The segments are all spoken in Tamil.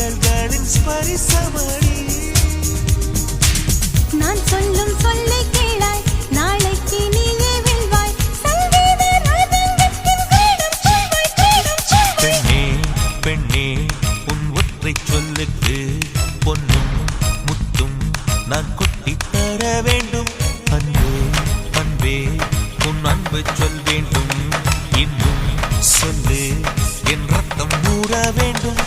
விரல்களின் ஸ்பரிசமடி நான் சொல்லும் சொல்லை கேளாய் நாளைக்கு நீயே வெல்வாய் சங்கீத ராஜங்கத்தின் கிரீடம் சொல்வாய் பெண்ணே பெண்ணே உன் ஒற்றை சொல்லுக்கு பொன்னும் முத்தும் நான் கொட்டி தர வேண்டும் அன்பே அன்பே உன் அன்பு சொல் வேண்டும் இன்னும் சொல்லு என் ரத்தம் மூட வேண்டும்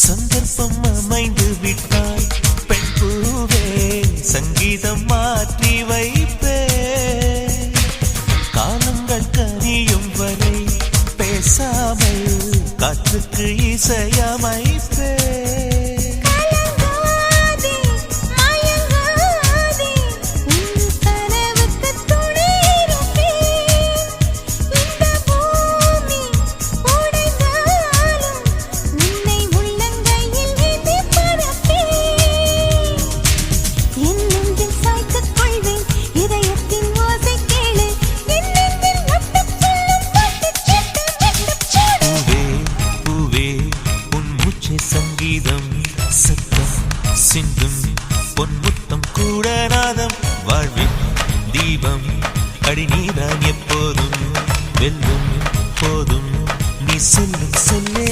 சந்தர்ப்பம் அமைந்து விட்டாய் பெண் பூவே சங்கீதம் மாற்றி வைப்பே காலங்கள் கனியும் வரை பேசாமல் காற்றுக்கு இசையமைப்பே சங்கீதம் சத்தம் சிந்தும் பொன்முத்தம் கூட நாதம் வாழ்வின் தீபம் அடி நீதான் எப்போதும் வெல்லும் போதும் நீ சொல்லும் சொல்லே